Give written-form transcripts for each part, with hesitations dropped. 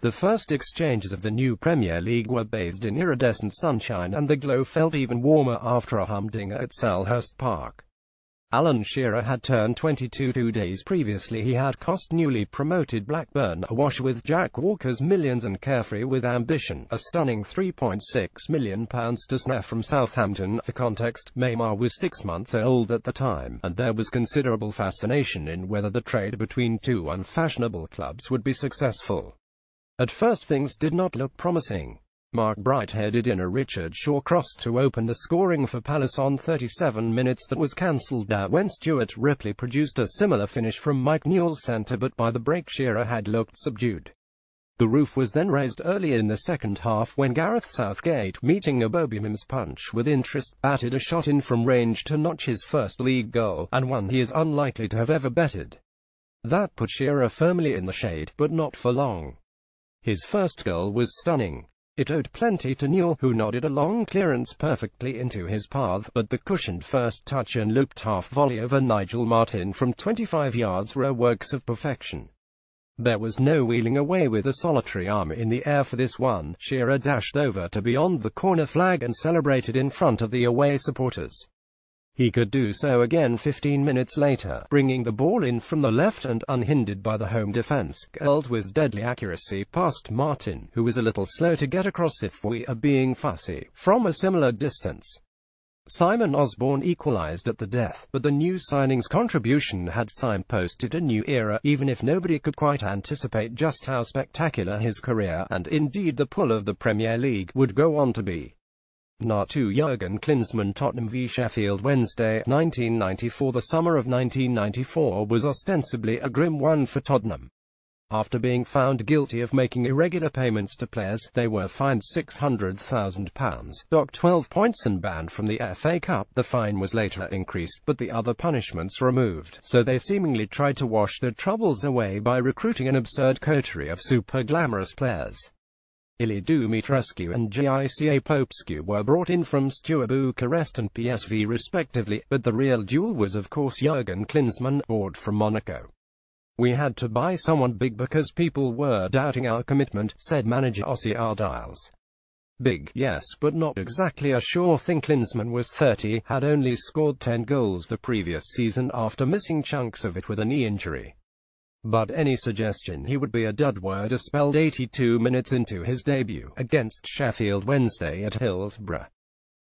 The first exchanges of the new Premier League were bathed in iridescent sunshine, and the glow felt even warmer after a humdinger at Selhurst Park. Alan Shearer had turned 22 2 days previously. He had cost newly promoted Blackburn, awash with Jack Walker's millions and carefree with ambition, a stunning £3.6 million to snare from Southampton. For context, Neymar was 6 months old at the time, and there was considerable fascination in whether the trade between two unfashionable clubs would be successful. At first things did not look promising. Mark Bright headed in a Richard Shaw cross to open the scoring for Palace on 37 minutes that was cancelled out when Stuart Ripley produced a similar finish from Mike Newell's centre, but by the break Shearer had looked subdued. The roof was then raised early in the second half when Gareth Southgate, meeting Aubameyang's punch with interest, batted a shot in from range to notch his first league goal, and one he is unlikely to have ever betted. That put Shearer firmly in the shade, but not for long. His first goal was stunning. It owed plenty to Newell, who nodded a long clearance perfectly into his path, but the cushioned first touch and looped half-volley over Nigel Martyn from 25 yards were works of perfection. There was no wheeling away with a solitary arm in the air for this one. Shearer dashed over to beyond the corner flag and celebrated in front of the away supporters. He could do so again 15 minutes later, bringing the ball in from the left and, unhindered by the home defence, curled with deadly accuracy past Martyn, who was a little slow to get across if we are being fussy, from a similar distance. Simon Osborne equalised at the death, but the new signing's contribution had signposted a new era, even if nobody could quite anticipate just how spectacular his career, and indeed the pull of the Premier League, would go on to be. Not to Jurgen Klinsmann. Tottenham v Sheffield Wednesday, 1994. The summer of 1994 was ostensibly a grim one for Tottenham. After being found guilty of making irregular payments to players, they were fined £600,000, docked 12 points and banned from the FA Cup. The fine was later increased, but the other punishments removed, so they seemingly tried to wash their troubles away by recruiting an absurd coterie of super-glamorous players. Ilie Dumitrescu and Gica Popescu were brought in from Steaua Bucharest and PSV respectively, but the real jewel was of course Jurgen Klinsmann, bought from Monaco. "We had to buy someone big because people were doubting our commitment," said manager Ossie Ardiles. Big, yes, but not exactly a sure thing. Klinsmann was 30, had only scored 10 goals the previous season after missing chunks of it with a knee injury. But any suggestion he would be a dud were dispelled 82 minutes into his debut, against Sheffield Wednesday at Hillsborough.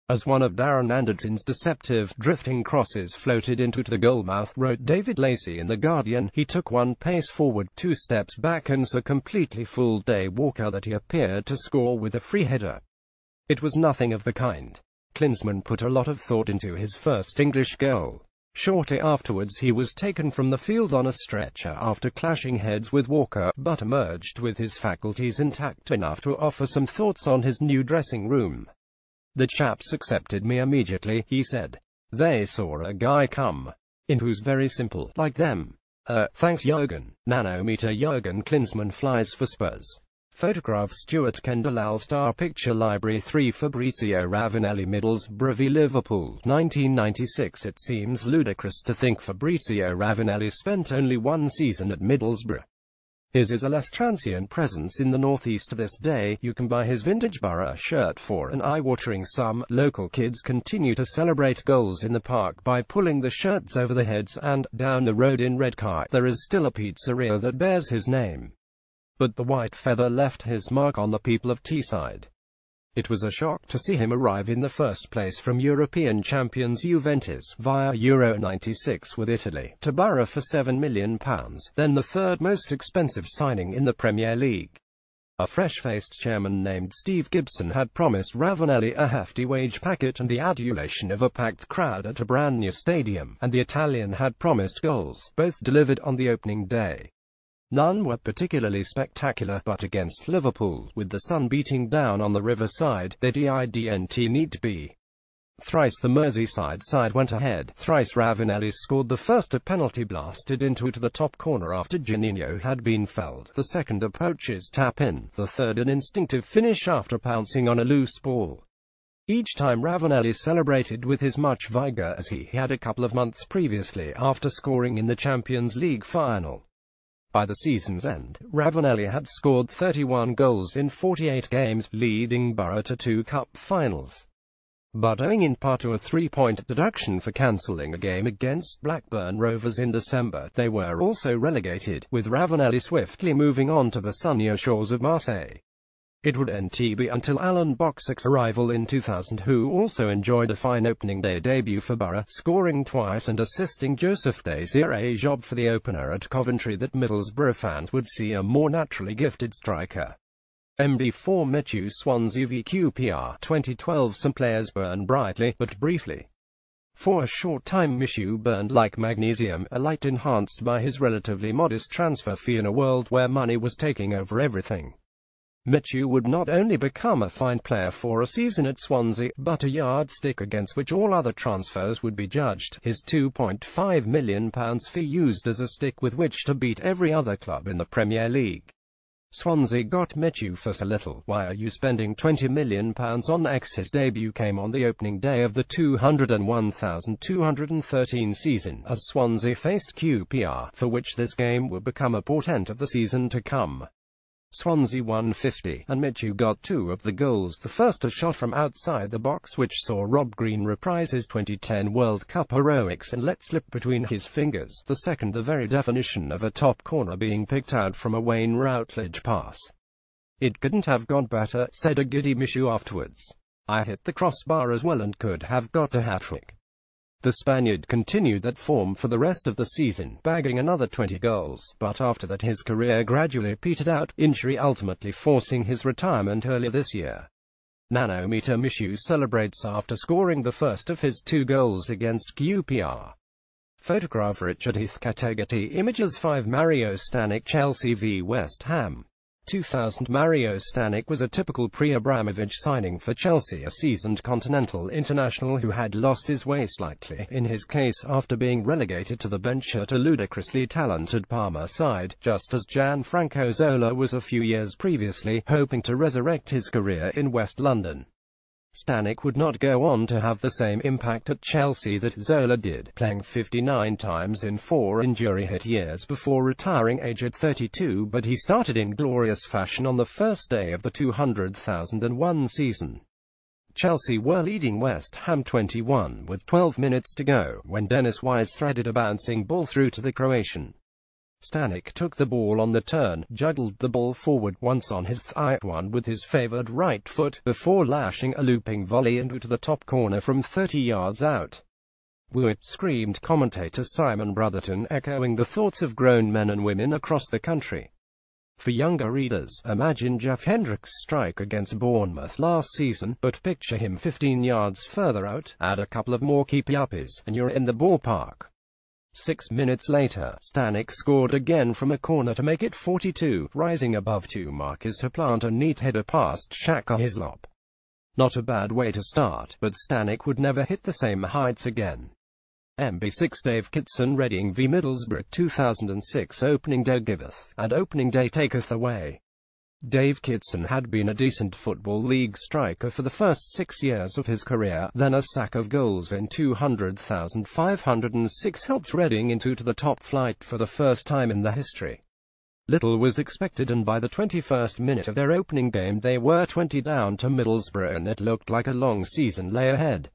As one of Darren Anderton's deceptive, drifting crosses floated into the goalmouth, wrote David Lacey in The Guardian, he took one pace forward, 2 steps back and so completely fooled Day Walker that he appeared to score with a free header. It was nothing of the kind. Klinsmann put a lot of thought into his first English goal. Shortly afterwards he was taken from the field on a stretcher after clashing heads with Walker, but emerged with his faculties intact enough to offer some thoughts on his new dressing room. "The chaps accepted me immediately," he said. "They saw a guy come in who's very simple, like them. Thanks Jurgen." Nanometer. Jurgen Klinsmann flies for Spurs. Photograph Stuart Kendall All-Star Picture Library 3 Fabrizio Ravanelli Middlesbrough v Liverpool, 1996. It seems ludicrous to think Fabrizio Ravanelli spent only one season at Middlesbrough. His is a less transient presence in the northeast to this day. You can buy his vintage Borough shirt for an eye-watering sum. Local kids continue to celebrate goals in the park by pulling the shirts over their heads, and, down the road in Redcar, there is still a pizzeria that bears his name. But the white feather left his mark on the people of Teesside. It was a shock to see him arrive in the first place from European champions Juventus via Euro 96 with Italy to Borough for £7 million, then the third most expensive signing in the Premier League. A fresh-faced chairman named Steve Gibson had promised Ravanelli a hefty wage packet and the adulation of a packed crowd at a brand new stadium, and the Italian had promised goals, both delivered on the opening day. None were particularly spectacular, but against Liverpool, with the sun beating down on the riverside, they didn't need be. Thrice the Merseyside side went ahead. Thrice Ravanelli scored, the first a penalty blasted into the top corner after Juninho had been felled, the second a poacher's tap-in, the third an instinctive finish after pouncing on a loose ball. Each time Ravanelli celebrated with as much vigour as he had a couple of months previously after scoring in the Champions League final. By the season's end, Ravanelli had scored 31 goals in 48 games, leading Borough to 2 cup finals. But owing in part to a 3-point deduction for cancelling a game against Blackburn Rovers in December, they were also relegated, with Ravanelli swiftly moving on to the sunnier shores of Marseille. It would not be until Alan Boxick's arrival in 2000, who also enjoyed a fine opening day debut for Borough, scoring twice and assisting Joseph Desiré-Job for the opener at Coventry, that Middlesbrough fans would see a more naturally gifted striker. MB4 Michu Swansea v QPR 2012. Some players burn brightly, but briefly. For a short time Michu burned like magnesium, a light enhanced by his relatively modest transfer fee in a world where money was taking over everything. Michu would not only become a fine player for a season at Swansea, but a yardstick against which all other transfers would be judged, his £2.5 million fee used as a stick with which to beat every other club in the Premier League. Swansea got Michu for so little. Why are you spending £20 million on X? His debut came on the opening day of the 201,213 season, as Swansea faced QPR, for which this game would become a portent of the season to come. Swansea won 50, and Michu got 2 of the goals, the first a shot from outside the box which saw Rob Green reprise his 2010 World Cup heroics and let slip between his fingers, the second the very definition of a top corner being picked out from a Wayne Routledge pass. "It couldn't have gone better," said a giddy Michu afterwards. "I hit the crossbar as well and could have got a hat-trick." The Spaniard continued that form for the rest of the season, bagging another 20 goals, but after that his career gradually petered out, injury ultimately forcing his retirement earlier this year. Nanometer Michu celebrates after scoring the first of his 2 goals against QPR. Photograph Richard Heath. Category Images 5. Mario Stanic, Chelsea v West Ham. 2000. Mario Stanic was a typical pre-Abramovich signing for Chelsea, a seasoned continental international who had lost his way slightly, in his case after being relegated to the bench at a ludicrously talented Parma side, just as Gianfranco Zola was a few years previously, hoping to resurrect his career in West London. Stanic would not go on to have the same impact at Chelsea that Zola did, playing 59 times in 4 injury-hit years before retiring aged 32, but he started in glorious fashion on the first day of the 200,001 season. Chelsea were leading West Ham 21 with 12 minutes to go, when Dennis Wise threaded a bouncing ball through to the Croatian. Stanic took the ball on the turn, juggled the ball forward once on his thigh, one with his favoured right foot, before lashing a looping volley into the top corner from 30 yards out. "Woo it!" screamed commentator Simon Brotherton, echoing the thoughts of grown men and women across the country. For younger readers, imagine Jeff Hendrick's strike against Bournemouth last season, but picture him 15 yards further out, add a couple of more keepy-uppies, and you're in the ballpark. 6 minutes later, Stanic scored again from a corner to make it 42, rising above 2 markers to plant a neat header past Shaka Hislop. Not a bad way to start, but Stanic would never hit the same heights again. MB6 Dave Kitson Reading v Middlesbrough 2006. Opening day giveth, and opening day taketh away. Dave Kitson had been a decent Football League striker for the first 6 years of his career, then a stack of goals in 200,506 helped Reading into the top flight for the first time in their history. Little was expected, and by the 21st minute of their opening game they were 20 down to Middlesbrough, and it looked like a long season lay ahead.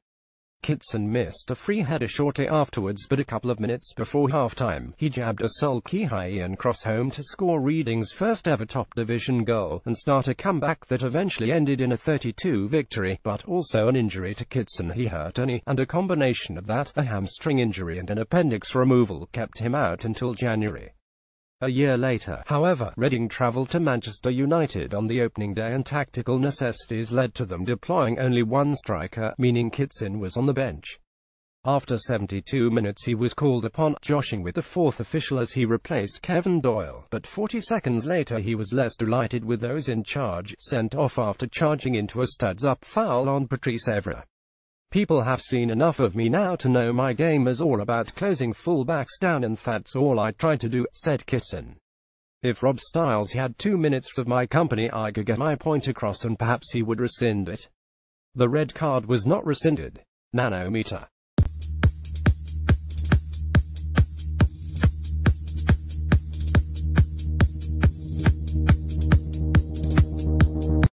Kitson missed a free header shortly afterwards, but a couple of minutes before half-time, he jabbed a sulky high-iron cross home to score Reading's first ever top-division goal, and start a comeback that eventually ended in a 32 victory, but also an injury to Kitson. He hurt a knee, and a combination of that, a hamstring injury and an appendix removal, kept him out until January. A year later, however, Reading travelled to Manchester United on the opening day, and tactical necessities led to them deploying only one striker, meaning Kitson was on the bench. After 72 minutes he was called upon, joshing with the 4th official as he replaced Kevin Doyle, but 40 seconds later he was less delighted with those in charge, sent off after charging into a studs-up foul on Patrice Evra. "People have seen enough of me now to know my game is all about closing full-backs down, and that's all I tried to do," said Kitson. "If Rob Styles had 2 minutes of my company I could get my point across, and perhaps he would rescind it." The red card was not rescinded. Nanometer